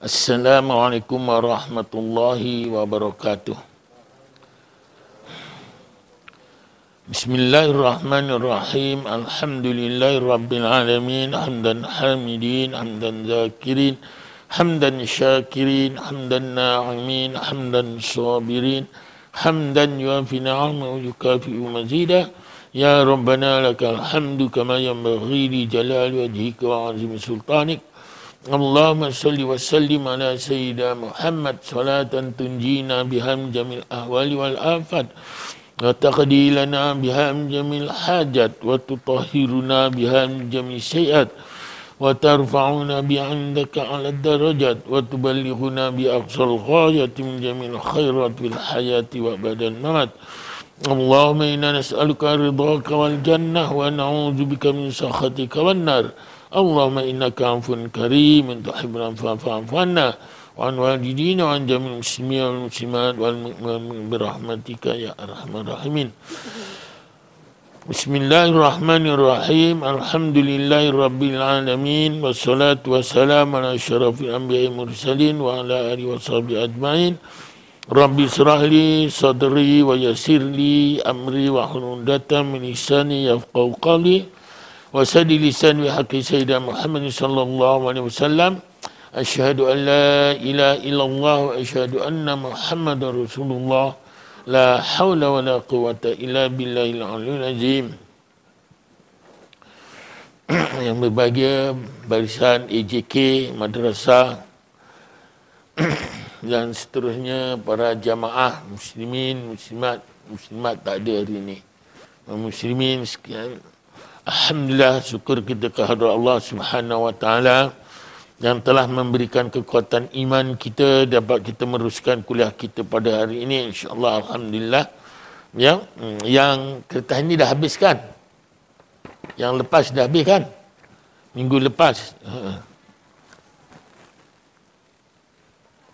Assalamualaikum warahmatullahi wabarakatuh. Bismillahirrahmanirrahim. Alhamdulillahirabbil alamin. Hamdan hamidin, hamdan zakirin, hamdan syakirin, hamdan na'imin, hamdan sabirin, hamdan yuafi ni'amahu wa yukafi'u mazidah. Ya Rabbana lakal hamdu kama yanbaghi li jalali wajhika wa 'azimi sultanik. Allahumma salli wa sallim ala sayyidina Muhammad salatan tunjina biham jamil ahwali wal afat wa taqdi lana biham jamil hajat wa tutahhiruna biham jamil sayiat wa tarfa'una bi'indaka 'ala darajat wa tuballighuna bi aqsal ghayati min jamil khairat fil hayati wa badan mamat. Allahumma inna nas'aluka ridhaka wal jannah wa na'udzubika min sakhatika wan nar. Allahumma innaka 'afun karim tuhibbul 'afwa fa'fu 'anna wa 'an walidina wa 'an jami'il muslimin wal muslimat wal mu'minin bi rahmatika ya arhamar rahimin. Bismillahirrahmanirrahim. Alhamdulillahirabbil alamin wassalatu wassalamu ala asyrafil anbiya'i mursalin wa ala alihi washabihi ajmain. Rabbi israh li sadri wa yassir li amri wa hlul 'uqdatam min lisani yafqahu qawli wa saddi lisan bi haqqi sayyidina Muhammad sallallahu alaihi wasallam. Asyhadu an la ilaha illallah wa asyhadu anna Muhammadar Rasulullah. La haula wa la quwata illa billahil aliyyil azim. Yang berbahagia barisan AJK madrasah dan seterusnya para jamaah muslimin muslimat tak ada hari ini. Muslimin sekian. Alhamdulillah, syukur kita kehadrat Allah Subhanahu wa taala yang telah memberikan kekuatan iman kita dapat kita meneruskan kuliah kita pada hari ini, insya-Allah. Alhamdulillah. Yang kertas ini dah habis kan? Yang lepas dah habis kan? Minggu lepas.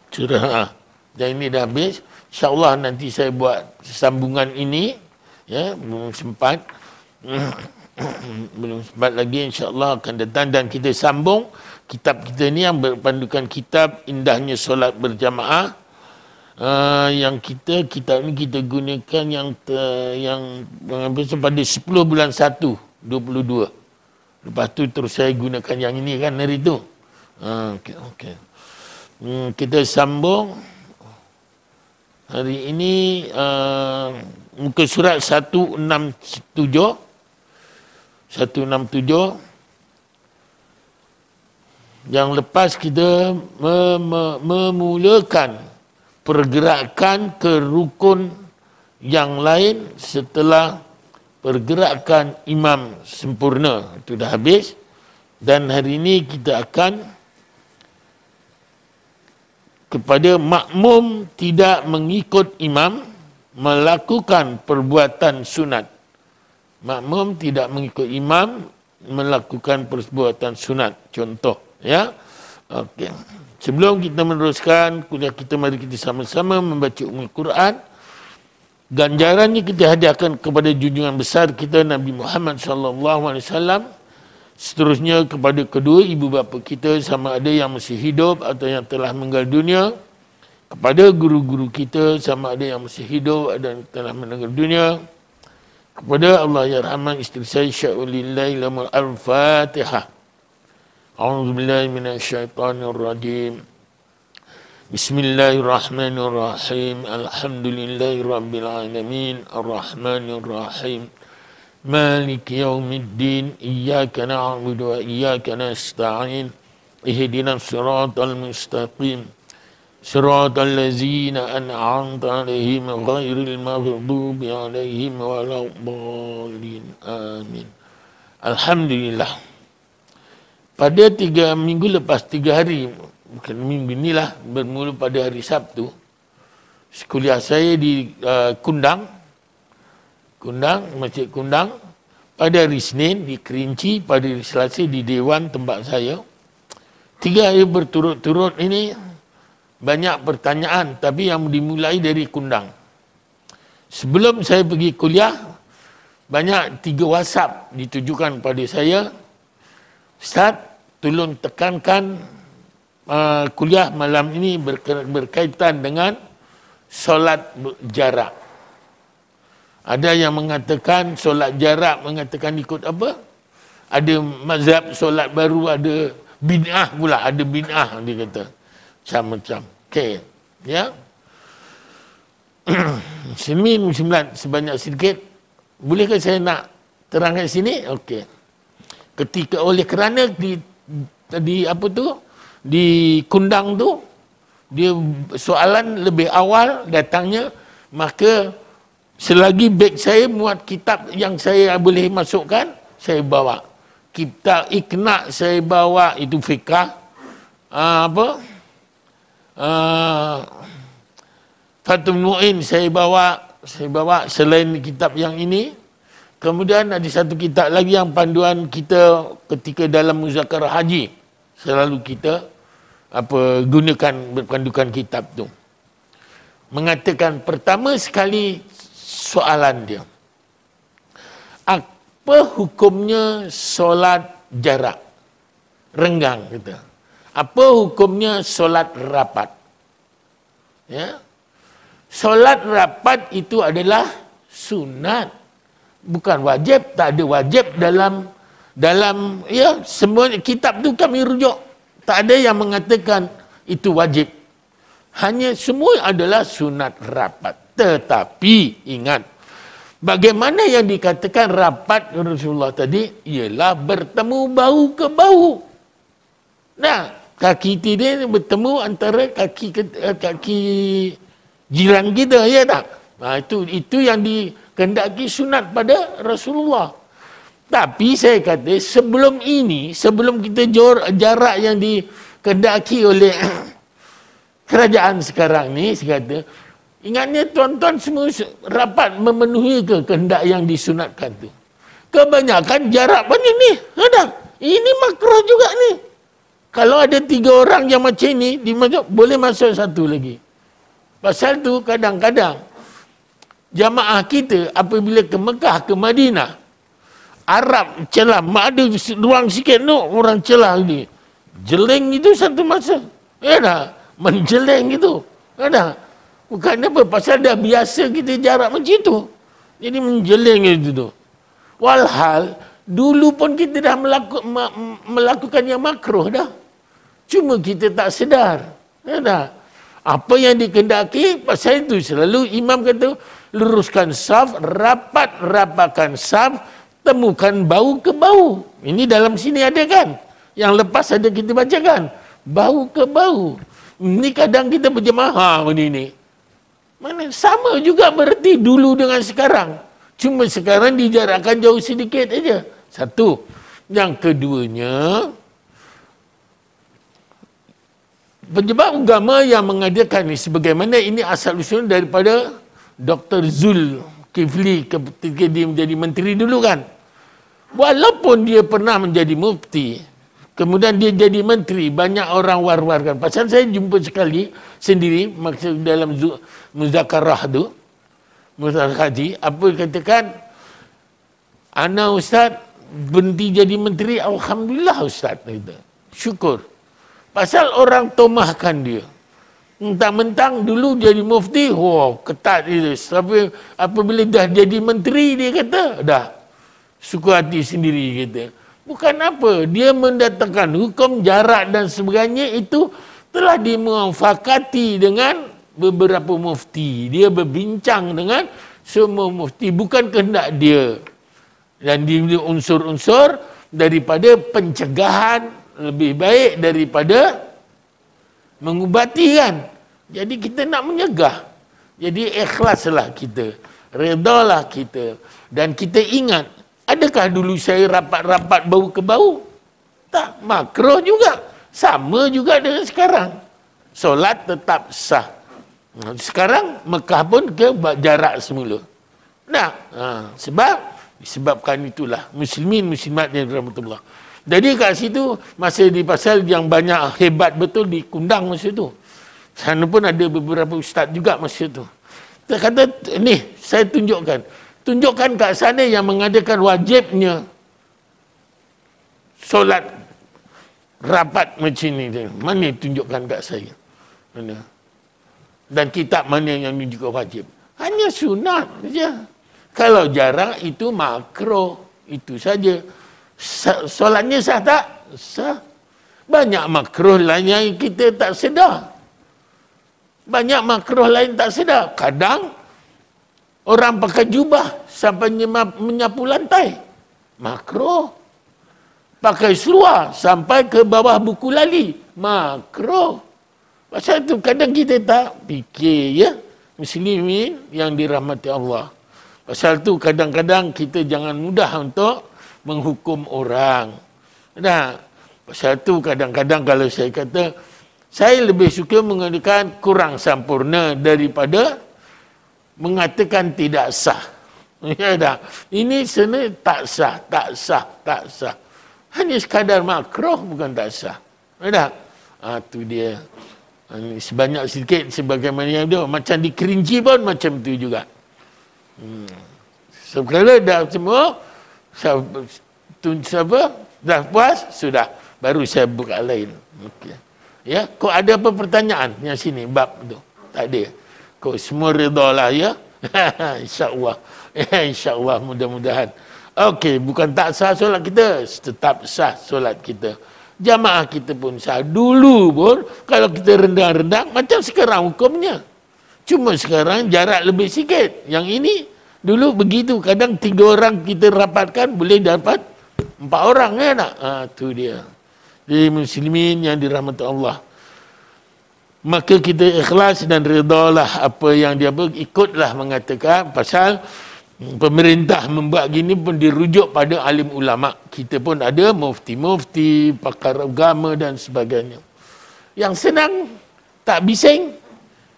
Cerah. Dan ini dah habis. Insya-Allah nanti saya buat sambungan ini, ya, belum sempat. Belum sempat lagi, insya-Allah akan datang dan kita sambung kitab kita ni yang berpandukan kitab Indahnya Solat Berjamaah. Kitab ni kita gunakan yang pada 10 bulan 1 22. Lepas tu terus saya gunakan yang ini kan hari tu. Okey. Kita sambung hari ini muka surat 167. Yang lepas kita memulakan pergerakan ke rukun yang lain setelah pergerakan imam sempurna. Itu dah habis. Dan hari ini kita akan kepada makmum tidak mengikut imam melakukan perbuatan sunat. Makmum tidak mengikut imam melakukan perbuatan sunat. Contoh, ya. Okey. Sebelum kita meneruskan kuliah kita, mari kita sama-sama membaca Ummul Quran. Ganjarannya kita hadiahkan kepada junjungan besar kita Nabi Muhammad sallallahu alaihi wasallam. Seterusnya kepada kedua ibu bapa kita sama ada yang masih hidup atau yang telah meninggal dunia. Kepada guru-guru kita sama ada yang masih hidup dan telah meninggal dunia. Kepada Allah ya Rahman isteri saya sya'ulillahi lamul al-Fatihah. A'udzubillahi minasyaitonirrajim. Bismillahirrahmanirrahim. Alhamdulillahi rabbil alamin. Ar-Rahmanirrahim. Maliki yaumiddin. Iyyaka na'budu wa iyyaka nasta'in. Ihdinas siratal mustaqim. Siratal ladzina an'amta 'alaihim ghairil maghdubi 'alaihim waladdallin. Amin. Alhamdulillah. Pada 3 minggu lepas, 3 hari, bukan minggu inilah, bermula pada hari Sabtu, kuliah saya di Kundang, Masjid Kundang. Pada hari Senin di Kerinci, pada hari Selasa di Dewan tempat saya. 3 hari berturut-turut ini banyak pertanyaan, tapi yang dimulai dari Kundang. Sebelum saya pergi kuliah, banyak 3 WhatsApp ditujukan pada saya. Ustaz, tolong tekankan kuliah malam ini berkaitan dengan solat jarak. Ada yang mengatakan solat jarak, mengatakan ikut apa? Ada mazhab solat baru, ada bid'ah pula, ada bid'ah dia kata. Macam-macam. Okey. Ya. Muslimin muslimat sebanyak sedikit. Bolehkah saya nak terangkan sini? Okey. Ketika oleh kerana di apa tu? Di kundang tu dia soalan lebih awal datangnya, maka selagi beg saya muat kitab yang saya boleh masukkan, saya bawa. Kitab Iqna saya bawa, itu fiqah. Fathul Mu'in saya bawa selain kitab yang ini. Kemudian ada satu kitab lagi yang panduan kita ketika dalam muzakarah haji. Selalu kita gunakan berpandukan kitab tu. Mengatakan pertama sekali soalan dia, apa hukumnya solat jarak renggang kita? Apa hukumnya solat rapat? Ya, solat rapat itu adalah sunat, bukan wajib. Tak ada wajib dalam ya semua kitab tu kami rujuk. Tak ada yang mengatakan itu wajib. Hanya semua adalah sunat rapat. Tetapi ingat, bagaimana yang dikatakan rapat Rasulullah tadi ialah bertemu bahu ke bahu. Nah, kaki kita bertemu antara kaki jiran kita, ya tak? Nah, itu yang dikehendaki sunat pada Rasulullah. Tapi saya kata sebelum ini, sebelum kita jarak yang dikehendaki oleh kerajaan sekarang ni, saya kata, ingatnya tuan-tuan semua rapat memenuhi ke kehendak yang disunatkan tu. Kebanyakan jarak banyak ni. Ada. Ini makruh juga ni. Kalau ada 3 orang yang macam ni, boleh masuk satu lagi. Pasal tu kadang-kadang jamaah kita apabila ke Mekah, ke Madinah, Arab celah, ada ruang sikit tu, orang celah ni. Jeleng itu satu masa. Ya dah, menjeleng itu. Ya dah. Bukan apa, pasal dah biasa kita jarak macam itu. Jadi menjeleng itu tu. Walhal, dulu pun kita dah melakukan yang makruh dah. Cuma kita tak sedar. Ya dah. Apa yang dikehendaki, pasal itu selalu imam kata, luruskan saf, rapatkan saf, temukan bahu ke bahu. Ini dalam sini ada kan? Yang lepas ada kita bacakan. Bahu ke bahu. Ini kadang kita berjemaah begini. Mana sama juga berarti dulu dengan sekarang. Cuma sekarang dijarakkan jauh sedikit aja. Satu. Yang keduanya, pejabat agama yang mengadakan ini, sebagaimana ini asal usul daripada Dr. Zulkifli ketika dia menjadi menteri dulu kan. Walaupun dia pernah menjadi mufti, kemudian dia jadi menteri, banyak orang war-warkan. Pasal saya jumpa sekali sendiri, maksud dalam muzakarah tu, muzakarah haji, apa katakan, ana ustaz berhenti jadi menteri, alhamdulillah ustaz, kata. Syukur. Pasal orang tomahkan dia. Mentang-mentang dulu jadi mufti, ketat dia. Tapi apabila dah jadi menteri, dia kata, dah suka hati sendiri, kata. Bukan apa, dia mendatangkan hukum jarak dan sebagainya itu telah dimuafakati dengan beberapa mufti. Dia berbincang dengan semua mufti, bukan kehendak dia. Dan dia unsur-unsur daripada pencegahan lebih baik daripada mengubati kan. Jadi kita nak menyegah. Jadi ikhlaslah kita, redalah kita. Dan kita ingat, adakah dulu saya rapat-rapat bahu ke bahu? Tak, makruh juga. Sama juga dengan sekarang. Solat tetap sah. Sekarang Mekah pun ke jarak semula. Nah, disebabkan itulah muslimin muslimat yang rahmatullah. Jadi kat situ masih di pasal yang banyak hebat betul di Kundang masa tu. Sana pun ada beberapa ustaz juga masa tu. Dia kata, ni saya tunjukkan. Tunjukkan kat sana yang mengadakan wajibnya solat rapat macam ni? Mana tunjukkan kat saya? Mana? Dan kitab mana yang menunjukkan wajib? Hanya sunat saja. Kalau jarang itu makruh. Itu saja. Solatnya sah tak? Sah. Banyak makruh lain yang kita tak sedar. Banyak makruh lain tak sedar. Kadang orang pakai jubah sampai menyapu lantai. Makruh. Pakai seluar sampai ke bawah buku lali. Makruh. Pasal itu kadang kita tak fikir ya. Muslimin yang dirahmati Allah. Pasal itu kadang-kadang kita jangan mudah untuk menghukum orang. Nah, pasal itu kadang-kadang kalau saya kata, saya lebih suka mengatakan kurang sempurna daripada mengatakan tidak sah. Ya dah. Ini sebenarnya tak sah, tak sah, tak sah. Hanya sekadar makruh bukan tak sah. Ya dah. Tu dia. Sebanyak sedikit sebagaimana yang dia. Macam di Kerinci pun macam tu juga. So, kalau dah semua, dah puas, sudah. Baru saya buka lain. Okay. Ya, kau ada apa pertanyaan yang sini bab tu? Tak ada. Kau semua redalah ya. InsyaAllah. InsyaAllah mudah-mudahan. Okey, bukan tak sah solat kita, tetap sah solat kita. Jamaah kita pun sah. Dulu pun kalau kita rendang-rendang macam sekarang hukumnya. Cuma sekarang jarak lebih sikit. Yang ini dulu begitu. Kadang 3 orang kita rapatkan boleh dapat 4 orang ya nak. Tu dia. Jadi muslimin yang dirahmati Allah. Maka kita ikhlas dan redalah apa yang dia ikutlah mengatakan pasal pemerintah membuat gini pun dirujuk pada alim ulama. Kita pun ada mufti-mufti, pakar agama dan sebagainya. Yang senang tak bising.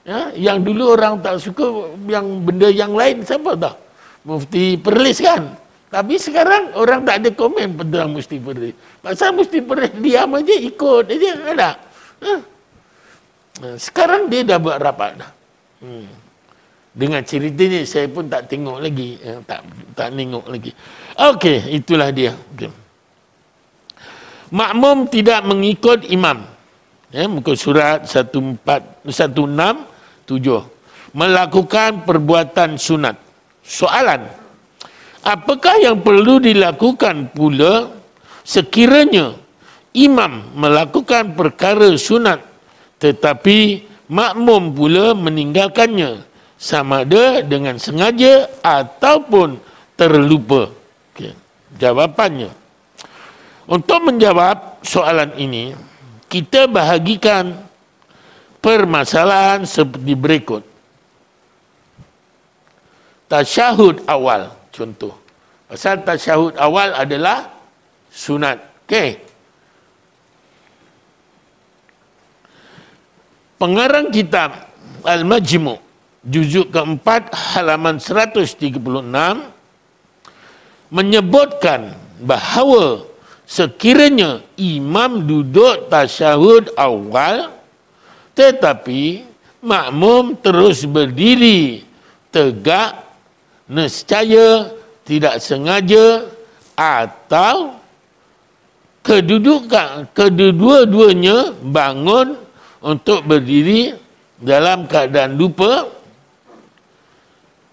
Ya, yang dulu orang tak suka yang benda yang lain siapa tahu? Mufti Perlis kan. Tapi sekarang orang tak ada komen tentang Mufti Perlis. Pasal Mufti Perlis diam aja ikut aja ada. Sekarang dia dah buat rapat dah. Dengan ceritanya saya pun tak tengok lagi, tak tengok lagi. Okey, itulah dia. Okay. Makmum tidak mengikut imam. Ya, muka surat 167. Melakukan perbuatan sunat. Soalan, apakah yang perlu dilakukan pula sekiranya imam melakukan perkara sunat tetapi makmum pula meninggalkannya, sama ada dengan sengaja ataupun terlupa? Okay. Jawapannya, untuk menjawab soalan ini, kita bahagikan permasalahan seperti berikut. Tasyahud awal, contoh. Pasal tasyahud awal adalah sunat. Okey. Pengarang kitab Al-Majmu' juzuk keempat halaman 136 menyebutkan bahawa sekiranya imam duduk tasyahud awal tetapi makmum terus berdiri tegak, nescaya tidak sengaja atau kedua-duanya bangun untuk berdiri dalam keadaan lupa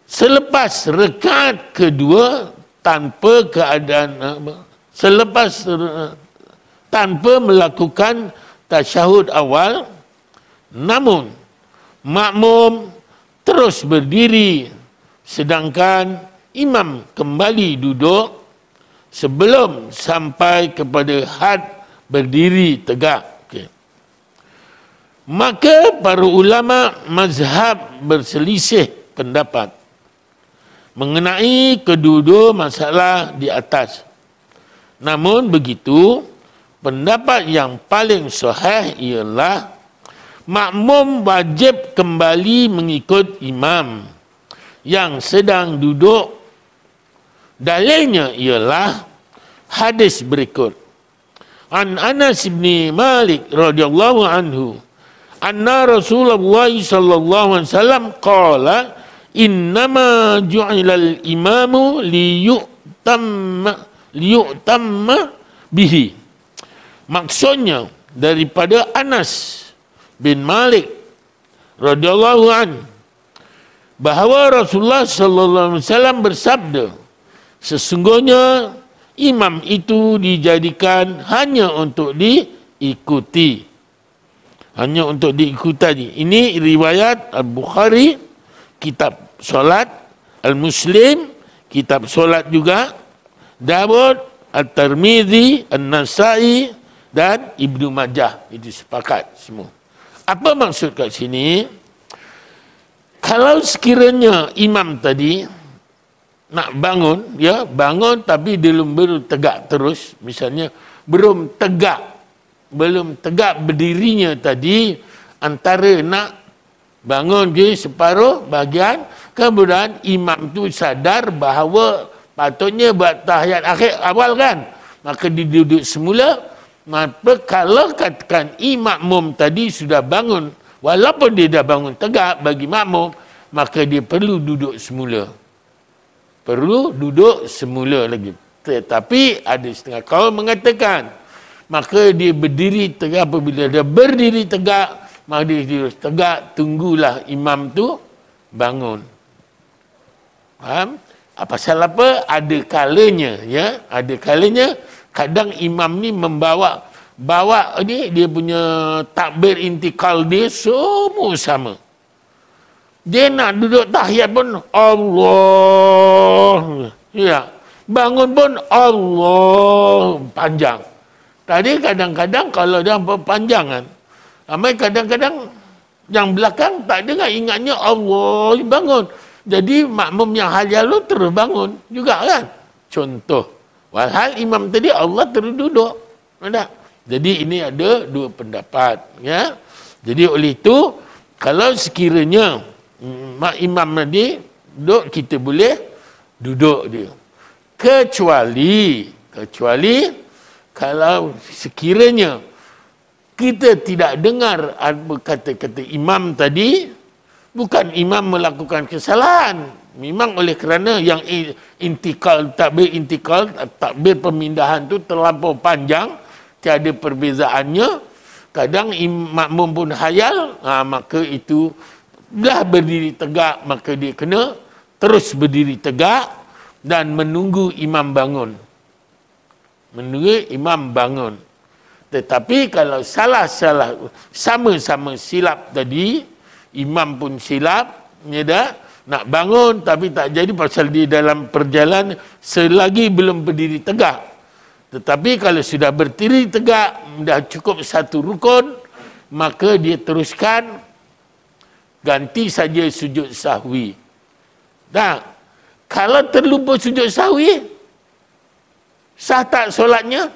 selepas rakaat kedua tanpa melakukan tasyahud awal, namun makmum terus berdiri sedangkan imam kembali duduk sebelum sampai kepada had berdiri tegak. Okay. Maka para ulama mazhab berselisih pendapat mengenai kedua-dua masalah di atas. Namun begitu, pendapat yang paling sahih ialah makmum wajib kembali mengikut imam yang sedang duduk. Dalilnya ialah hadis berikut. An Anas bin Malik radhiyallahu anhu, anna Rasulullah sallallahu alaihi wasallam qala innama ju'ilal imamu liyutamma bihi. Maksudnya daripada Anas bin Malik radhiyallahu an bahawa Rasulullah sallallahu alaihi wasallam bersabda, sesungguhnya imam itu dijadikan hanya untuk diikuti. Hanya untuk diikuti. Ini riwayat Al-Bukhari, kitab solat, Al-Muslim, kitab solat juga, Dawud, At-Tirmidzi, An-Nasai dan Ibnu Majah. Itu sepakat semua. Apa maksud kat sini? Kalau sekiranya imam tadi nak bangun, ya bangun tapi belum tegak terus, misalnya belum tegak berdirinya tadi, antara nak bangun ke separuh bahagian, kemudian imam tu sadar bahawa patutnya buat tahiyat akhir awal kan, maka dia duduk semula. Maka kalau katakan makmum tadi sudah bangun, walaupun dia dah bangun tegak bagi makmum, maka dia perlu duduk semula. Perlu duduk semula lagi. Tetapi ada setengah kaum mengatakan, maka dia berdiri tegak. Apabila dia berdiri tegak, maka dia duduk tegak, tunggulah imam tu bangun. Faham? Pasal apa? Ada kalanya, ya, ada kalanya kadang imam ni bawa ni dia punya takbir intikal dia semua sama. Dia nak duduk tahiyat pun Allah, ya, bangun pun Allah, panjang. Tadi kadang-kadang kalau dia perpanjangan, ramai kadang-kadang yang belakang tak dengar, ingatnya Allah bangun. Jadi makmum yang hajal tu terus bangun juga kan. Contoh. Walhal imam tadi Allah terus duduk. Ada. Jadi ini ada dua pendapat. Ya. Jadi oleh itu, kalau sekiranya imam tadi duduk, kita boleh duduk dia. Kecuali kalau sekiranya kita tidak dengar kata-kata imam tadi, bukan imam melakukan kesalahan, memang oleh kerana yang takbir pemindahan tu terlampau panjang, tiada perbezaannya, kadang makmum pun hayal, maka itu belah berdiri tegak, maka dia kena terus berdiri tegak dan menunggu imam bangun. Tetapi kalau salah-salah, sama-sama silap tadi, imam pun silap, dia dah nak bangun tapi tak jadi pasal dia dalam perjalanan selagi belum berdiri tegak. Tetapi kalau sudah berdiri tegak, dah cukup satu rukun, maka dia teruskan, ganti saja sujud sahwi. Dah, kalau terlupa sujud sahwi, sah tak solatnya?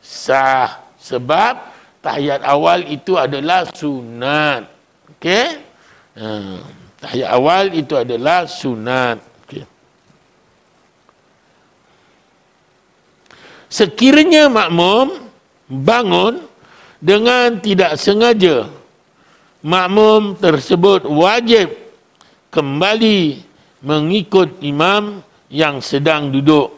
Sah. Sebab tahiyat awal itu adalah sunat. Okey? Tahiyat awal itu adalah sunat. Okay. Sekiranya makmum bangun dengan tidak sengaja, makmum tersebut wajib kembali mengikut imam yang sedang duduk.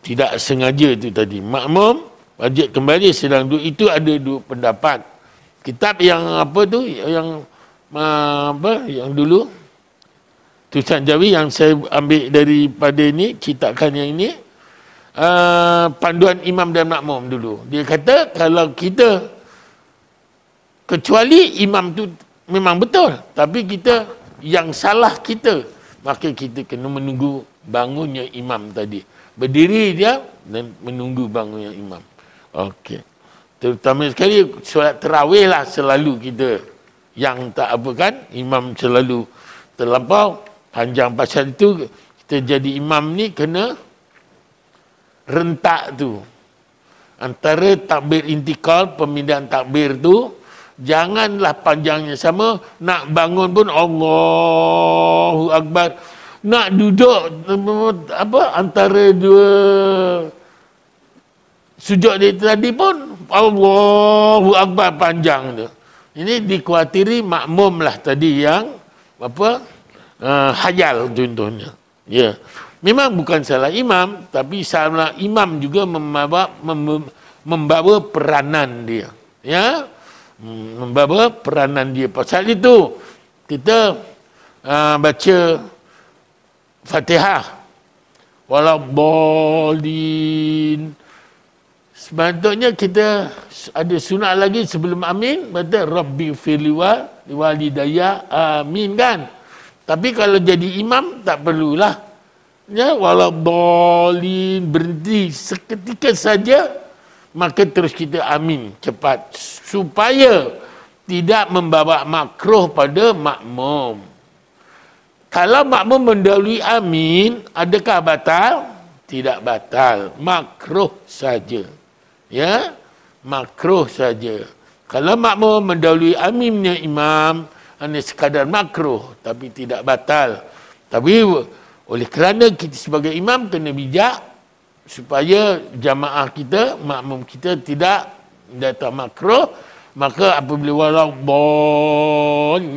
Tidak sengaja itu tadi. Makmum wajib kembali sedang duduk. Itu ada dua pendapat. Kitab yang apa tu, yang dulu tulisan Jawi yang saya ambil daripada ini, citakan yang ini, panduan imam dan makmum dulu. Dia kata kalau kita, kecuali imam tu memang betul, tapi kita yang salah kita, maka kita kena menunggu bangunnya imam tadi. Berdiri dia dan menunggu bangunnya imam. Okey. Terutama sekali solat tarawih lah selalu kita yang tak apa kan, imam selalu terlampau panjang. Pasal itu kita jadi imam ni kena rentak tu antara takbir intikal, pemindahan takbir tu, janganlah panjangnya sama. Nak bangun pun Allahu Akbar, nak duduk antara dua sujud dia tadi pun Allahu Akbar panjang tu. Ini dikhawatiri makmum lah tadi yang hayal contohnya. Ya. Memang bukan salah imam, tapi salah imam juga membawa peranan dia. Ya, membawa peranan dia. Pasal itu kita baca Fatihah. Waladdallin. Sepatutnya kita ada sunat lagi sebelum amin, baca Rabbi firli walidayya amin kan. Tapi kalau jadi imam tak perlulah. Ya, waladdallin berhenti seketika saja, maka terus kita amin cepat supaya tidak membawa makruh pada makmum. Kalau makmum mendahului amin, adakah batal? Tidak batal. Makruh saja. Ya, makruh saja. Kalau makmum mendahului aminnya imam, hanya sekadar makruh, tapi tidak batal. Tapi oleh kerana kita sebagai imam kena bijak, supaya jamaah kita, makmum kita tidak datang makruh, maka apabila waladdallin,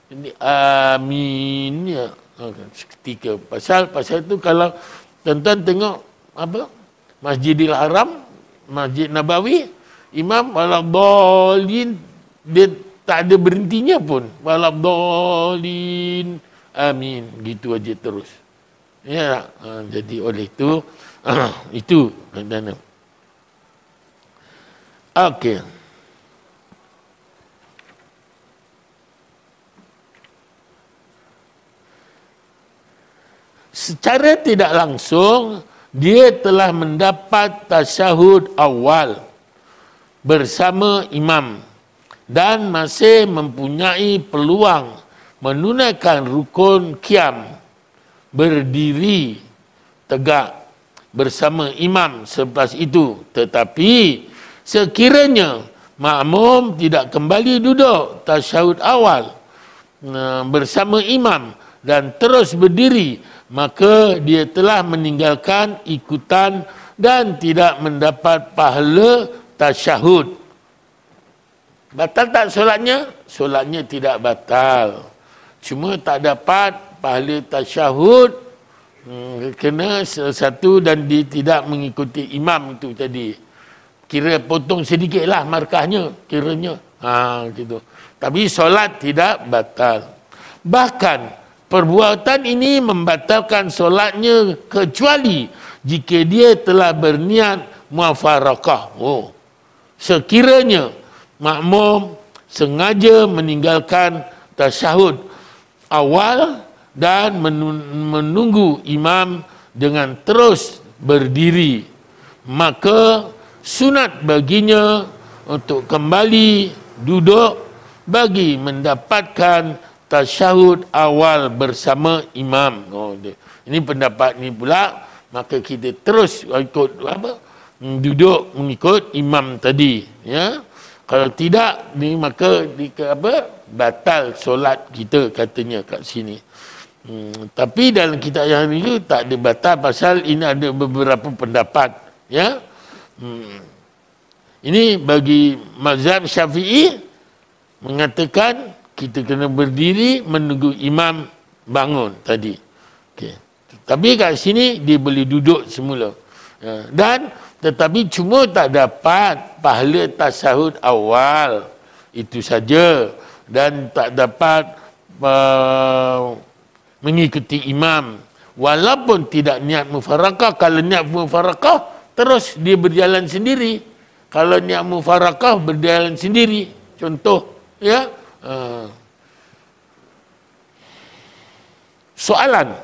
ini amin ya, seketika. Pasal itu kalau tuan-tuan tengok apa Masjidil Haram, Masjid Nabawi, imam waladdallin, dia tak ada berhentinya pun, waladdallin amin, gitu aja terus. Ya, jadi oleh itu itu dan okey. Secara tidak langsung dia telah mendapat tasyahud awal bersama imam dan masih mempunyai peluang menunaikan rukun qiyam, berdiri tegak bersama imam selepas itu. Tetapi sekiranya makmum tidak kembali duduk tasyahud awal bersama imam dan terus berdiri, maka dia telah meninggalkan ikutan dan tidak mendapat pahala tasyahud. Batal tak solatnya? Solatnya tidak batal. Cuma tak dapat pahala tasyahud kena satu dan dia tidak mengikuti imam itu tadi. Kira potong sedikitlah markahnya kiranya. Gitu. Tapi solat tidak batal. Bahkan perbuatan ini membatalkan solatnya kecuali jika dia telah berniat muafarakah. Sekiranya makmum sengaja meninggalkan tasyahud awal dan menunggu imam dengan terus berdiri, maka sunat baginya untuk kembali duduk bagi mendapatkan tasyahud awal bersama imam. Ini pendapat ni pula, maka kita terus ikut duduk mengikut imam tadi, ya. Kalau tidak ni maka batal solat kita katanya kat sini. Tapi dalam kitab yang ini tak ada batal, pasal ini ada beberapa pendapat, ya. Ini bagi mazhab Syafi'i mengatakan kita kena berdiri menunggu imam bangun tadi. Okey. Tapi kat sini dia boleh duduk semula. Dan tetapi cuma tak dapat pahala tasyahud awal. Itu saja. Dan tak dapat mengikuti imam. Walaupun tidak niat mufarakah. Kalau niat mufarakah, terus dia berjalan sendiri. Kalau niat mufarakah, berjalan sendiri. Contoh, ya. Soalan,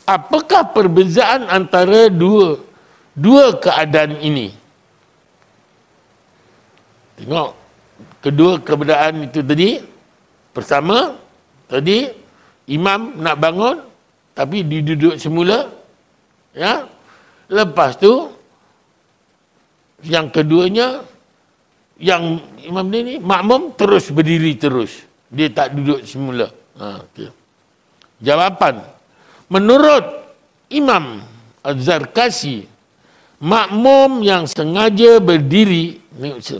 apakah perbezaan antara dua keadaan ini? Tengok, kedua keadaan itu tadi. Pertama, tadi imam nak bangun tapi diduduk semula, ya. Lepas tu yang keduanya, yang imam ni makmum terus berdiri terus, dia tak duduk semula. Okay. Jawapan, menurut Imam Az-Zarkasi, makmum yang sengaja berdiri,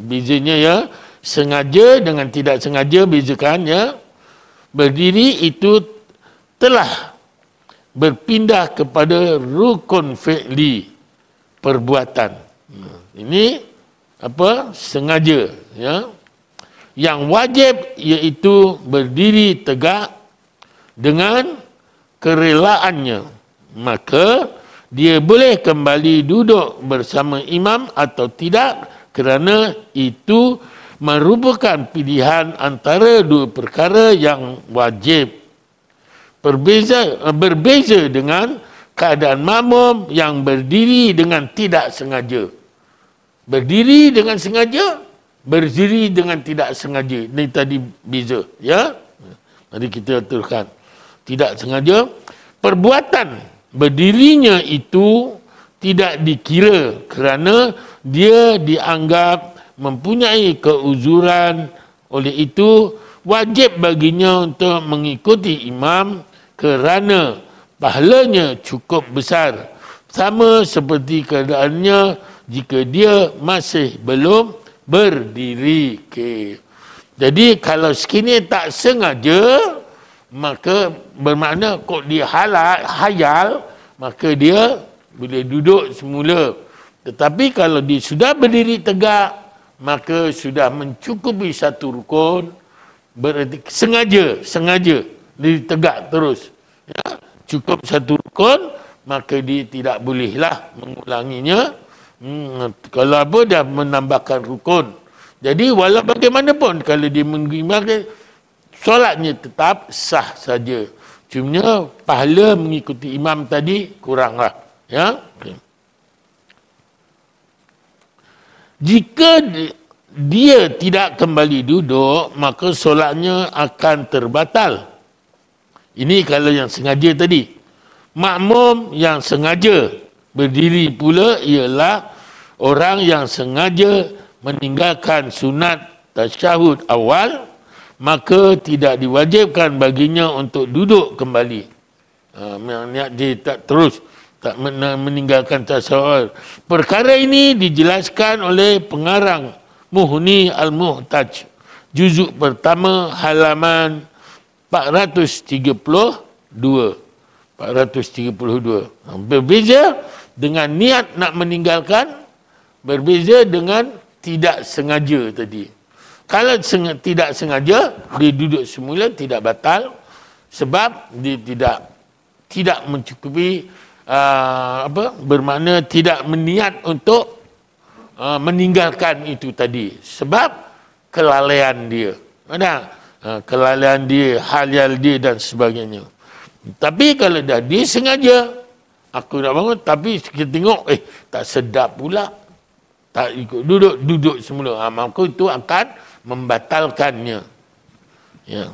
bezanya ya, sengaja dengan tidak sengaja bezakan ya. Berdiri itu telah berpindah kepada rukun fi'li perbuatan. Ini apa? Sengaja, ya. Yang wajib iaitu berdiri tegak dengan kerelaannya, maka dia boleh kembali duduk bersama imam atau tidak, kerana itu merupakan pilihan antara dua perkara yang wajib. Berbeza dengan keadaan makmum yang berdiri dengan tidak sengaja. Berdiri dengan sengaja, berdiri dengan tidak sengaja. Ini tadi beza, ya. Mari kita aturkan. Tidak sengaja, perbuatan berdirinya itu tidak dikira kerana dia dianggap mempunyai keuzuran. Oleh itu, wajib baginya untuk mengikuti imam kerana pahalanya cukup besar. Sama seperti keadaannya jika dia masih belum berdiri. Okay. Jadi kalau sekiranya tak sengaja, maka bermakna kok dia hayal, maka dia boleh duduk semula. Tetapi kalau dia sudah berdiri tegak, maka sudah mencukupi satu rukun. Berarti sengaja diri tegak terus, ya, cukup satu rukun, maka dia tidak bolehlah mengulanginya. Kalau apa, dah menambahkan rukun. Jadi walau bagaimanapun kalau dia mengimamkan, solatnya tetap sah saja. Cumanya pahala mengikuti imam tadi kuranglah, ya. Jika dia tidak kembali duduk, maka solatnya akan terbatal. Ini kalau yang sengaja tadi. Makmum yang sengaja berdiri pula ialah orang yang sengaja meninggalkan sunat tasyahud awal, maka tidak diwajibkan baginya untuk duduk kembali. Dia tak meninggalkan tasyahud. Perkara ini dijelaskan oleh pengarang Muhni Al-Muhtaj, juzuk pertama halaman 432. Berbeza dengan niat nak meninggalkan, berbeza dengan tidak sengaja tadi. Kalau tidak sengaja, dia duduk semula tidak batal, sebab dia tidak mencukupi bermakna tidak meniat untuk meninggalkan itu tadi, sebab kelalaian dia. Kelalaian dia, hal-hal dia dan sebagainya. Tapi kalau dah dia sengaja, aku nak bangun tapi kita tengok tak sedap pula, tak ikut duduk semula, maka itu akan membatalkannya, ya.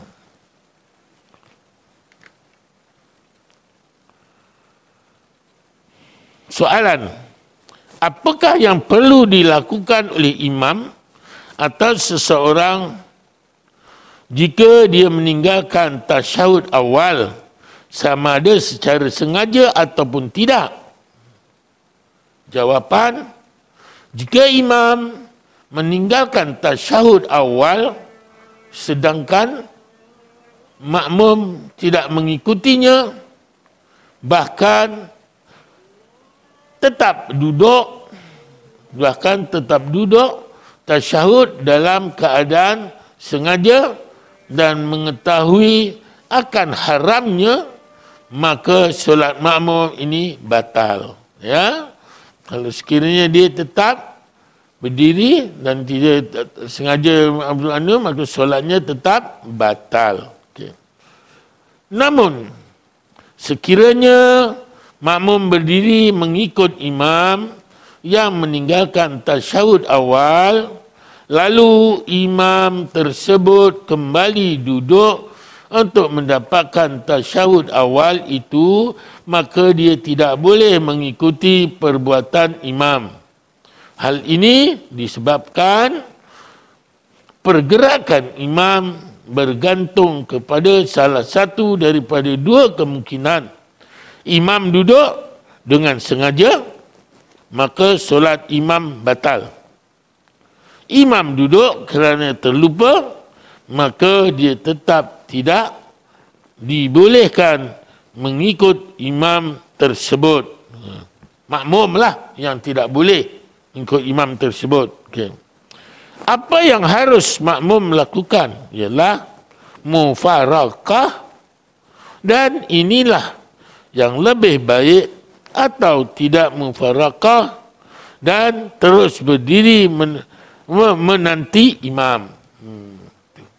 Soalan, apakah yang perlu dilakukan oleh imam atau seseorang jika dia meninggalkan tasyahud awal, sama ada secara sengaja ataupun tidak? Jawapan, jika imam meninggalkan tasyahud awal sedangkan makmum tidak mengikutinya, bahkan tetap duduk tasyahud dalam keadaan sengaja dan mengetahui akan haramnya, maka solat makmum ini batal, ya. Kalau sekiranya dia tetap berdiri dan tidak sengaja maka solatnya tetap batal. Okay. Namun sekiranya makmum berdiri mengikut imam yang meninggalkan tasyahud awal, lalu imam tersebut kembali duduk untuk mendapatkan tasyahud awal itu, maka dia tidak boleh mengikuti perbuatan imam. Hal ini disebabkan pergerakan imam bergantung kepada salah satu daripada dua kemungkinan. Imam duduk dengan sengaja, maka solat imam batal. Imam duduk kerana terlupa, maka dia tetap tidak dibolehkan mengikut imam tersebut. makmum lah yang tidak boleh ikut imam tersebut. Okay. Apa yang harus makmum lakukan ialah mufarakah, dan inilah yang lebih baik, atau tidak mufarakah dan terus berdiri menanti imam.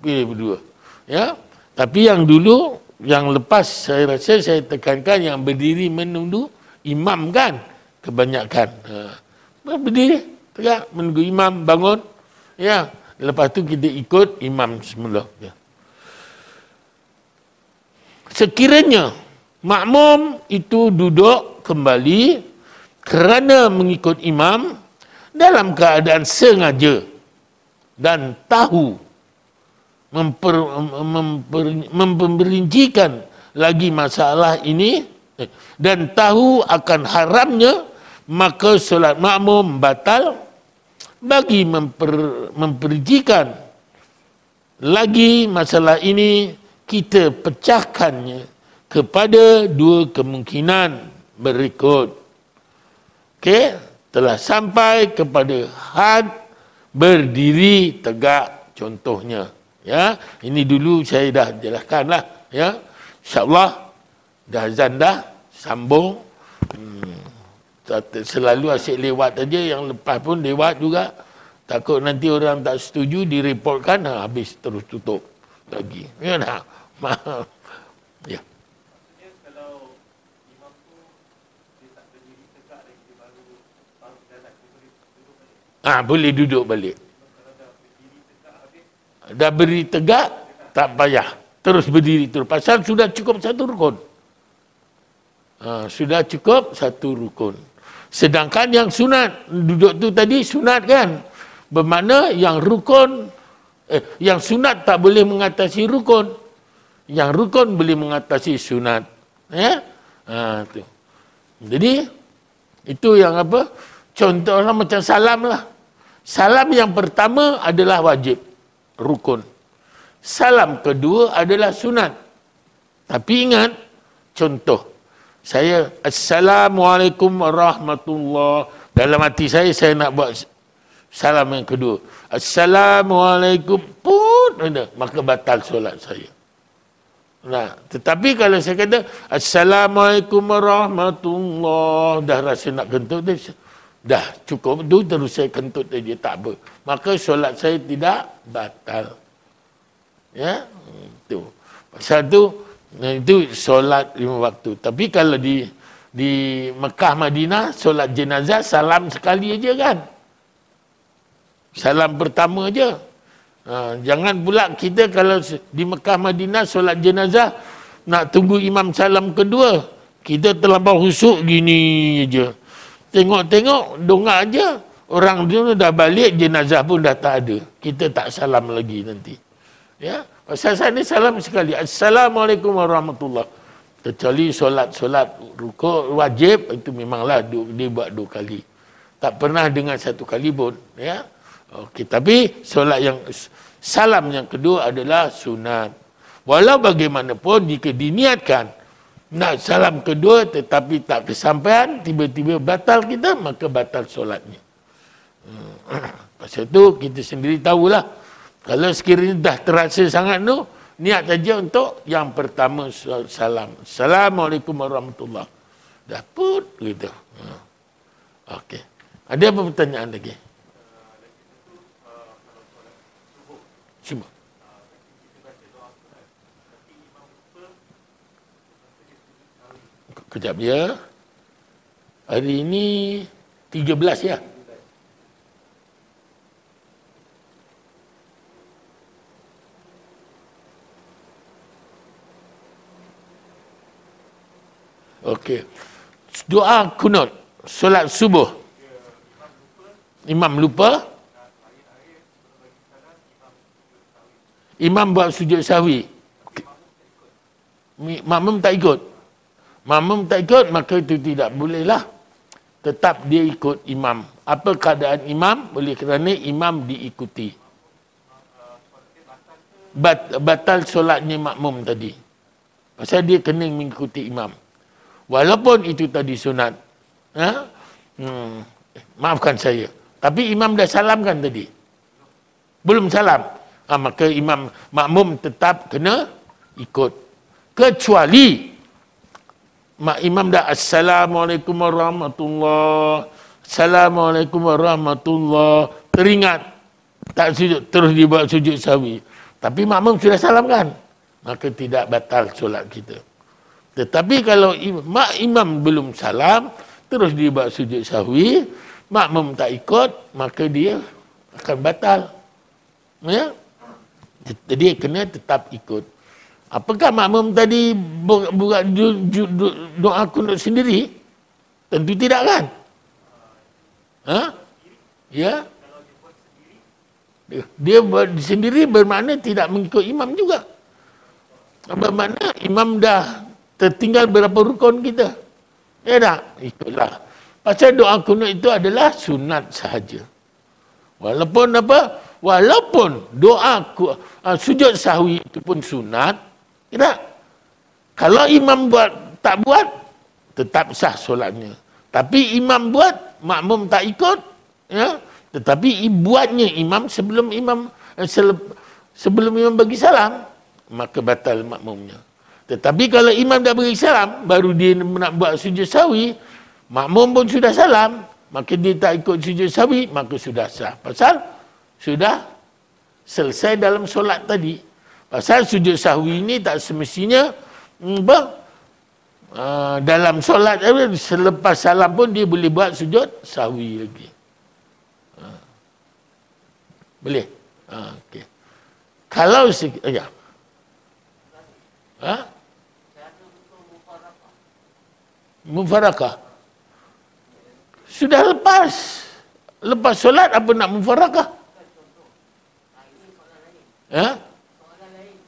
Pilih berdua. Ya. Tapi yang dulu, yang lepas saya rasa saya tekankan yang berdiri menunggu imam kan kebanyakan. Berdiri tegak menunggu imam bangun. Ya. Lepas tu kita ikut imam semula. Ya. Sekiranya makmum itu duduk kembali kerana mengikut imam dalam keadaan sengaja dan tahu memperincikan lagi masalah ini dan tahu akan haramnya, maka solat makmum batal. Bagi memperincikan lagi masalah ini, kita pecahkannya kepada dua kemungkinan berikut. Okey, telah sampai kepada had berdiri tegak contohnya. Ya, ini dulu saya dah jelaskanlah. Ya, insya-Allah dah azan dah sambung. Selalu asyik lewat aja, yang lepas pun lewat juga. Takut nanti orang tak setuju direportkan, habis terus tutup lagi. Ya nak. Ya. Boleh duduk balik. Dah berdiri tegak, tak payah. Terus berdiri terus. Pasal sudah cukup satu rukun. Sudah cukup satu rukun. Sedangkan yang sunat, duduk tu tadi sunat kan? Bermakna yang rukun, yang sunat tak boleh mengatasi rukun. Yang rukun boleh mengatasi sunat. Ya? Tu. Jadi, itu yang apa? Contohnya macam salam lah. Salam yang pertama adalah wajib, rukun. Salam kedua adalah sunat. Tapi ingat, contoh. Saya, Assalamualaikum warahmatullahi. Dalam hati saya nak buat salam yang kedua. Assalamualaikum pun, maka batal solat saya. Nah, tetapi kalau saya kata, Assalamualaikum warahmatullahi, dah rasa nak kentut, dah cukup tu, terus saya kentut saja, tak apa. Maka solat saya tidak batal. Ya, itu. Pasal tu, itu solat 5 waktu. Tapi kalau di Mekah Madinah, solat jenazah salam sekali aja kan. Salam pertama aja. Jangan pula kita kalau di Mekah Madinah solat jenazah nak tunggu imam salam kedua. Kita terlampau husuk gini aja. Tengok-tengok dongak aja. Orang dia dah balik, jenazah pun dah tak ada. Kita tak salam lagi nanti. Ya. Pasal saya ni salam sekali. Assalamualaikum warahmatullahi. Kecuali solat rukuk wajib, itu memanglah dia buat 2 kali. Tak pernah dengan 1 kali pun. Ya. Okey, tapi solat yang salam yang kedua adalah sunat. Walau bagaimanapun jika diniatkan nak salam kedua tetapi tak kesampaian, tiba-tiba batal kita, maka batal solatnya. Pasal tu kita sendiri tahulah. Kalau sekiranya dah terasa sangat tu, niat saja untuk yang pertama salam. Assalamualaikum warahmatullahi. Dah put gitu. Okey. Ada apa pertanyaan lagi? Cuba. Kejap ya. Hari ini 13 ya. Okey. Doa kunut solat subuh. Imam lupa. Imam buat sujud sahwi. Makmum tak ikut. Makmum tak ikut, maka itu tidak bolehlah. Tetap dia ikut imam. Apa keadaan imam? Boleh kerana imam diikuti. Batal solatnya makmum tadi. Pasal dia kena mengikuti imam. Walaupun itu tadi sunat. Maafkan saya. Tapi imam dah salam kan tadi? Belum salam. Maka imam makmum tetap kena ikut. Kecuali imam dah Assalamualaikum warahmatullahi, Assalamualaikum warahmatullahi, teringat tak sujud, terus dia buat sujud sahwi. Tapi makmum sudah salam kan? Maka tidak batal solat kita. Tetapi kalau imam belum salam, terus dia buat sujud sahwi, makmum tak ikut, maka dia akan batal. Ya? Jadi kena tetap ikut. Apakah makmum tadi buat doa kunut sendiri? Tentu tidak kan? Ya? Dia buat sendiri bermakna tidak mengikut imam juga. Bermakna imam dah tertinggal berapa rukun kita. Ya tak? Ikutlah. Pasal doa kunut itu adalah sunat sahaja. Walaupun apa? Walaupun doa sujud sahwi itu pun sunat, tidak. Kalau imam tak buat, tetap sah solatnya. Tapi imam buat, makmum tak ikut, ya. Tetapi buatnya imam sebelum imam bagi salam, maka batal makmumnya. Tetapi kalau imam dah bagi salam, baru dia nak buat sujud sahwi, makmum pun sudah salam, maka dia tak ikut sujud sahwi, maka sudah sah. Pasal sudah selesai dalam solat tadi. Pasal sujud sahwi ini tak semestinya dalam solat, selepas salam pun dia boleh buat sujud sahwi lagi. Boleh? Okay. Kalau ya. Mufarakah. Sudah lepas solat apa nak mufarakah?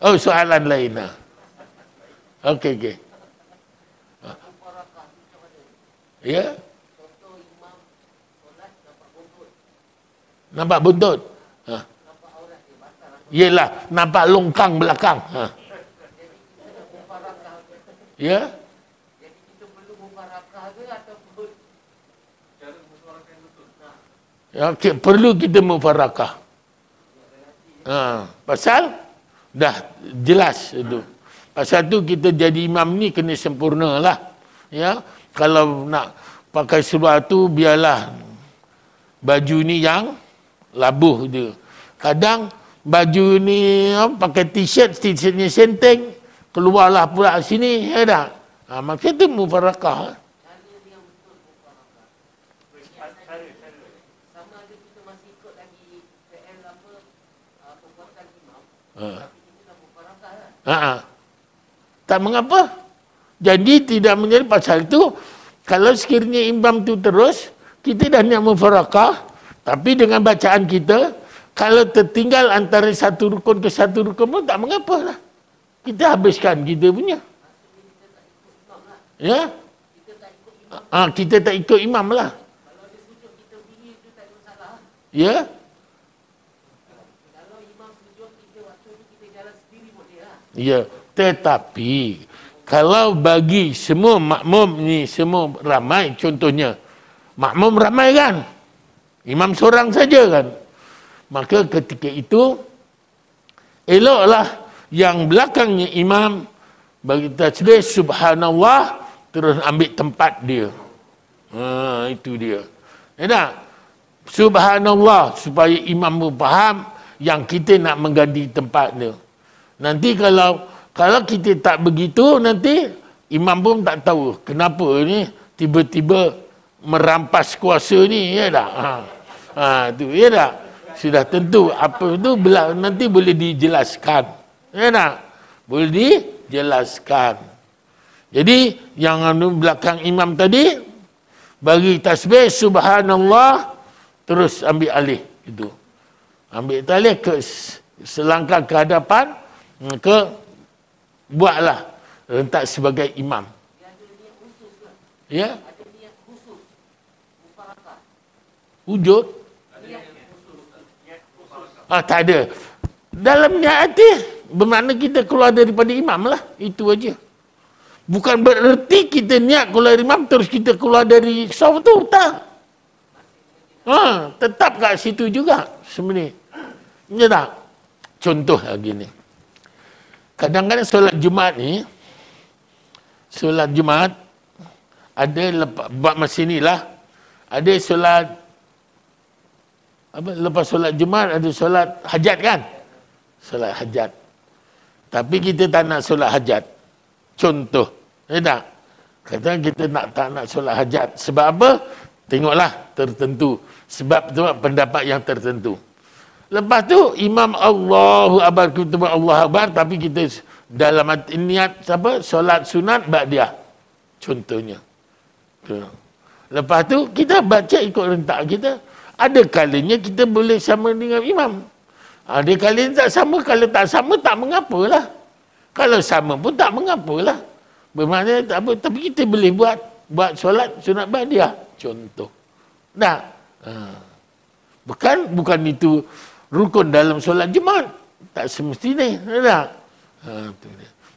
Oh, soalan lain. Okey. Ya. Nampak buntut. Yelah, nampak longkang belakang. Ya. Jadi kita perlu mufarakah ke ataupun cara mufarakah yang betul? Okay, perlu kita mufarakah. Pasal dah jelas itu. Pasal tu kita jadi imam ni kena sempurna lah. Ya, kalau nak pakai seluar tu biarlah baju ni yang labuh dia. Kadang baju ni pakai t-shirtnya senteng, keluarlah pula sini, ya tak? Maka tu mufarakah. Sama ada kita masih ikut lagi PL perbuatan imam, tapi kita dah mufarakah lah. Tak mengapa. Jadi tidak menjadi pasal itu. Kalau sekiranya imam tu terus, kita dah niat mufarakah, tapi dengan bacaan kita, kalau tertinggal antara satu rukun ke satu rukun pun tak mengapa lah. Kita habiskan kita punya. Ya? Kita tak ikut imam lah. Kalau dia sujud kita berdiri itu tak ada masalah. Ya? Kalau imam sujud kita waktu itu kita jalan sendiri boleh lah. Ya. Tetapi kalau bagi semua makmum ni semua ramai, contohnya makmum ramai kan, imam seorang saja kan, maka ketika itu eloklah yang belakangnya imam bagi tasbih subhanallah terus ambil tempat dia. Itu dia. Ya tak? Subhanallah supaya imam pun faham yang kita nak mengganti tempat dia. Nanti kalau kita tak begitu, nanti imam pun tak tahu kenapa ni tiba-tiba merampas kuasa ni, ya tak? Tu, ya tak? Sudah tentu apa tu nanti boleh dijelaskan. Ya tak? Boleh dijelaskan. Jadi yang belakang imam tadi bagi tasbih subhanallah terus ambil alih itu. Ambil alih ke selangkah ke hadapan, ke buatlah rentak sebagai imam. Dia ada niat khusus ke? Ya? Ada niat khusus mufarakah. Wujud? Niat Tak ada. Dalam niat hati bermakna kita keluar daripada imam lah. Itu aja. Bukan bererti kita niat keluar dari imam terus kita keluar dari saf tu. Tak. Tetap kat situ juga sebenarnya. Ya tak? Contoh lagi ni. Kadang-kadang solat Jumaat ni, solat Jumaat, ada buat masa inilah, ada solat, lepas solat Jumaat ada solat hajat kan? Solat hajat. Tapi kita tak nak solat hajat. Contoh. Ya tak? Kata kita tak nak solat hajat. Sebab apa? Tengoklah tertentu. Sebab pendapat yang tertentu. Lepas tu imam Allahu Akbar, kita buat Allah Akbar, tapi kita dalam niat apa? Solat sunat ba'diyah. Contohnya. Lepas tu kita baca ikut rentak kita. Ada kalanya kita boleh sama dengan imam. Ada kalanya tak sama. Kalau tak sama tak mengapalah. Kalau sama pun tak mengapalah. Bermakna tak apa. Tapi kita boleh buat solat sunat ba'diyah. Contoh. Tak? Bukan itu rukun dalam solat Jumaat. Tak semestinya. Tak?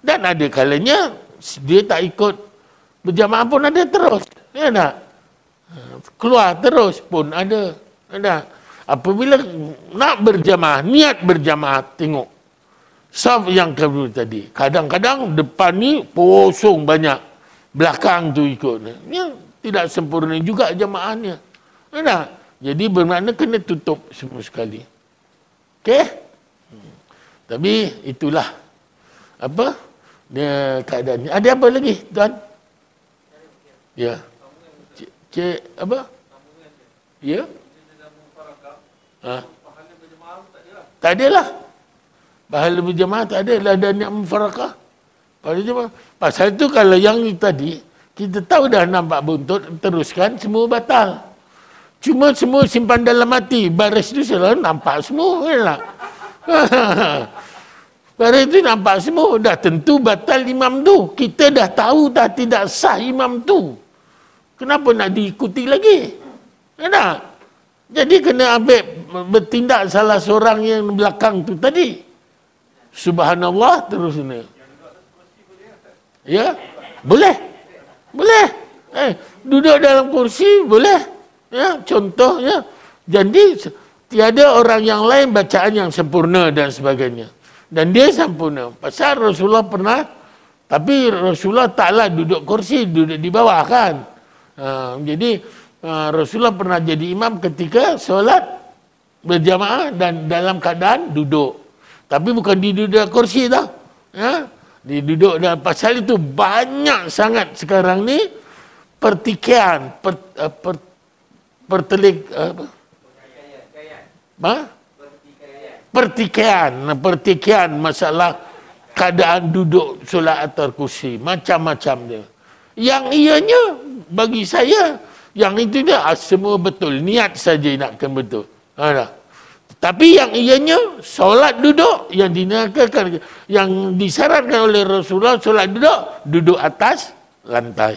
Dan ada kalanya dia tak ikut berjamaah pun ada terus. Ya tak? Keluar terus pun ada. Tak? Apabila nak berjamaah, niat berjamaah, tengok. Saf yang kedua tadi. Kadang-kadang depan ni kosong banyak. Belakang tu ikut. Ya, tidak sempurna juga jamaahnya. Tak? Jadi bermakna kena tutup semua sekali. Okey? Tapi itulah apa dia keadaannya. Ada apa lagi, tuan? Ya. Cik apa? Ya. Tak adalah. Pahala berjamaah tak ada. Ada niat mufarakah. Pasal itu kalau yang tadi kita tahu dah nampak buntut, teruskan semua batal. Cuma semua simpan dalam hati. Baris itu selalu nampak semua. Kan? Baris itu nampak semua. Dah tentu batal imam tu. Kita dah tahu dah tidak sah imam tu. Kenapa nak diikuti lagi? Kan? Jadi kena ambil bertindak salah seorang yang belakang tu tadi. Subhanallah terus ni. Ya? Boleh. Boleh. Duduk dalam kursi boleh. Ya, contohnya. Jadi tiada orang yang lain bacaan yang sempurna dan sebagainya. Dan dia sempurna. Pasal Rasulullah pernah, tapi Rasulullah taklah duduk kursi, duduk di bawah kan. Jadi Rasulullah pernah jadi imam ketika solat berjamaah dan dalam keadaan duduk. Tapi bukan di duduk kursi tau. Ya? Di duduk dalam pasal itu banyak sangat sekarang ni pertikaian, pertikaian masalah keadaan duduk solat atas kursi, macam-macam dia. Yang ianya bagi saya yang itu dia semua betul, niat saja nakkan betul. Tapi yang ianya solat duduk yang diniatkan, yang disyaratkan oleh Rasulullah solat duduk atas lantai.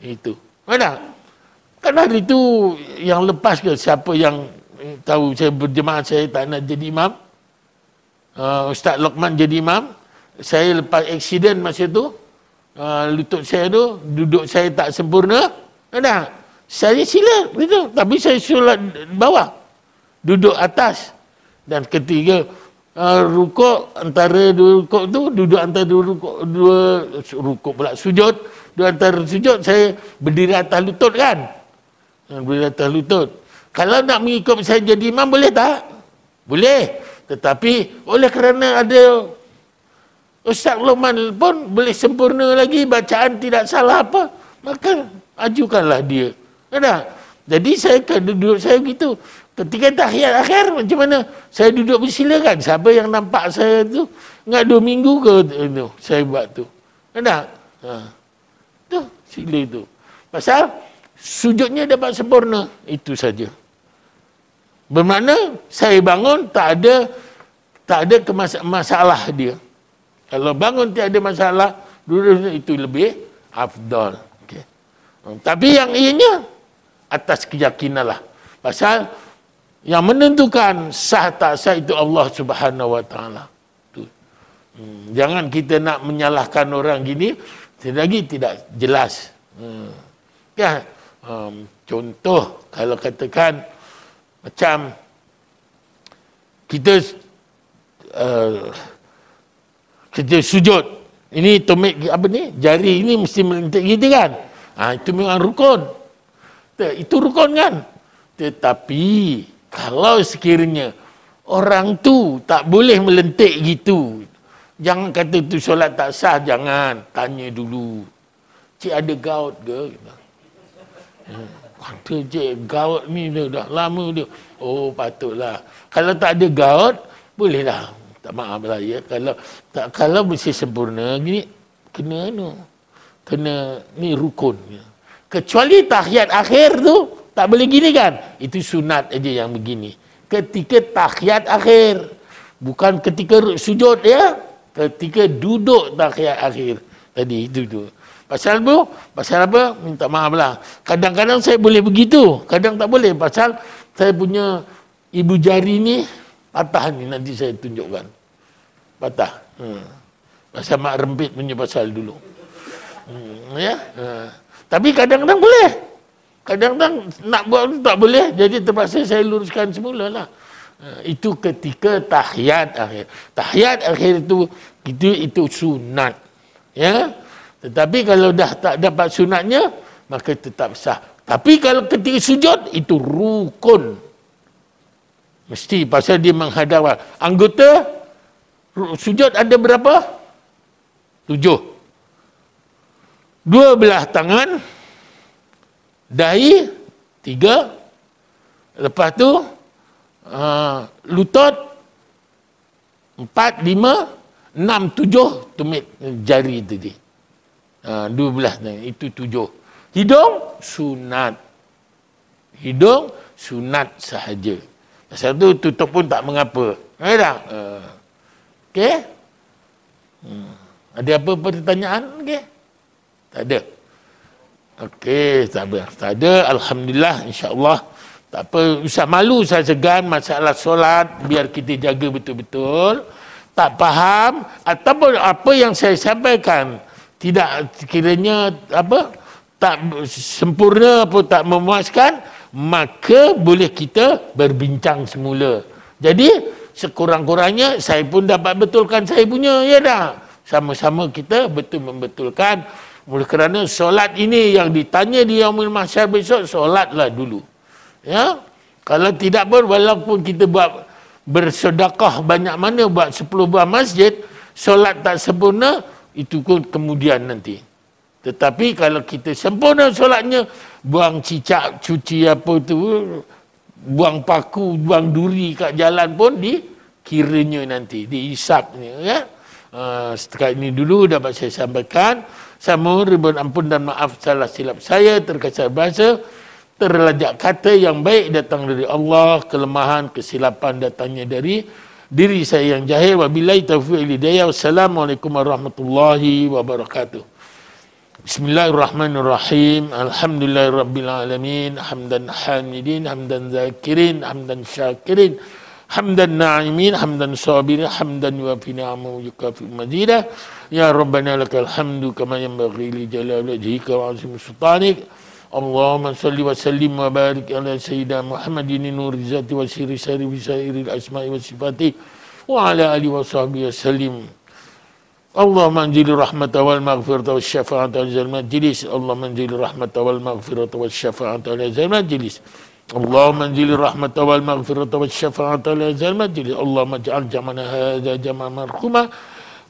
Itu. Mana? Kan hari itu yang lepas ke siapa yang tahu saya berjemaah saya tak nak jadi imam. Ustaz Luqman jadi imam. Saya lepas aksiden masa tu, lutut saya tu, duduk saya tak sempurna. Ada. Saya sila gitu, tapi saya solat bawah. Duduk atas. Dan ketiga rukuk antara dua rukuk tu, duduk antara dua rukuk pula sujud. Dua antara sujud saya berdiri atas lutut kan. Berdiri atas lutut. Kalau nak mengikut saya jadi imam boleh tak? Boleh. Tetapi oleh kerana ada Ustaz Luqman pun boleh sempurna lagi, bacaan tidak salah apa, maka ajukanlah dia. Ada. Jadi saya duduk saya gitu. Ketika tahiyat akhir macam mana? Saya duduk bersila kan. Siapa yang nampak saya tu ingat 2 minggu ke tu saya buat tu. Ada. Tu sila tu. Pasal sujudnya dapat sempurna, itu saja. Bermakna saya bangun tak ada masalah dia. Kalau bangun tiada masalah, duduk itu lebih afdal. Okay. Tapi yang ianya atas keyakinan lah. Pasal yang menentukan sah tak sah itu Allah Subhanahu Wa Taala. Jangan kita nak menyalahkan orang gini, lagi tidak jelas. Kan? Contoh kalau katakan Macam kita kita sujud. Ini tumit apa ni? Jari ini mesti melentik kita kan? Itu memang rukun. Itu rukun kan? Tetapi kalau sekiranya orang tu tak boleh melentik gitu, jangan kata tu solat tak sah, jangan. Tanya dulu. Cik ada gout ke? Kata cik, gout ni dah lama dia. Oh patutlah. Kalau tak ada gout, bolehlah. Tak maaf lah ya. Kalau mesti sempurna gini, kena ni rukun. Kecuali tahiyat akhir tu tak boleh gini kan? Itu sunat aja yang begini. Ketika tahiyat akhir, bukan ketika sujud ya. Ketika duduk tahiyat akhir tadi itu tu. Pasal apa? Minta maaf lah. Kadang-kadang saya boleh begitu, kadang tak boleh. Pasal saya punya ibu jari ni patah ni, nanti saya tunjukkan. Patah. Pasal mak rempit punya pasal dulu. Ya. Tapi kadang-kadang boleh. Kadang-kadang nak buat tak boleh. Jadi terpaksa saya luruskan semula lah. Itu ketika tahiyat akhir. Tahiyat akhir itu sunat. Ya. Tetapi kalau dah tak dapat sunatnya, maka tetap sah. Tapi kalau ketika sujud, itu rukun. Mesti pasal dia menghadap. Anggota sujud ada berapa? 7. 2 belah tangan, dahi 3, lepas tu lutut 4, 5, 6, 7 tumit jari tadi. 2 belah tangan, itu 7. Hidung sunat. Hidung sunat sahaja. Pasal tu tutup pun tak mengapa. Ada tak? Okey? Ada apa pertanyaan? Okey? Tak ada. Okey, tak ada. Alhamdulillah, insya-Allah. Tak apa, usah malu, usah segan masalah solat, biar kita jaga betul-betul. Tak faham ataupun apa yang saya sampaikan tidak kiranya tak sempurna atau tak memuaskan, maka boleh kita berbincang semula. Jadi sekurang-kurangnya saya pun dapat betulkan saya punya, ya tak? Sama-sama kita betul membetulkan. Oleh kerana solat ini yang ditanya di Yaumul Mahsyar besok, solatlah dulu. Ya. Kalau tidak pun, walaupun kita buat bersedekah banyak mana, buat 10 buah masjid, solat tak sempurna, itu pun kemudian nanti. Tetapi kalau kita sempurna solatnya, buang cicak, cuci apa tu, buang paku, buang duri kat jalan pun dikiranya nanti, dihisapnya. Ya. Setakat ini dulu dapat saya sampaikan. Saya mohon ribuan ampun dan maaf salah silap saya, terkasar bahasa, terlajak kata. Yang baik datang dari Allah, kelemahan, kesilapan datangnya dari diri saya yang jahil. Wabillahi taufiq wal hidayah. Wassalamualaikum warahmatullahi wabarakatuh. Bismillahirrahmanirrahim. Alhamdulillahirabbil alamin. Hamdan hamidin, hamdan zakirin, hamdan syakirin, hamdan na'imin, hamdan sabirin, hamdan yuafi ni'amahu yukafi mazidah. Ya Rabbana lakal hamdu kama yanbaghi li jalali wajhika wa 'azimi sultanik. Allahumma salli wa sallim wa barik ala sayyidina Muhammadin nur zati wa sirri sari bi sairil asma'i wa sifati wa ala alihi wa sahbihi wasallim. Allahumma anzil rahmata wal maghfirata was syafa'ata wal zal majlis. Allahumma anzil rahmata wal maghfirata was syafa'ata wal zal majlis. Allahumma anzil rahmata wal maghfirata was syafa'ata wal zal majlis. Allahumma ij'al jam'ana hadza jam'an marhuma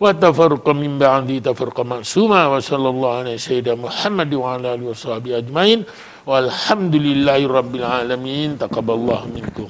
wa tafarruqa min ba'di tafarruqa ma'suma. Wa sallallahu ala sayyidina Muhammad wa ala alihi wa sahbihi ajmain. Walhamdulillahi rabbil alamin. Taqabbalallahu minkum.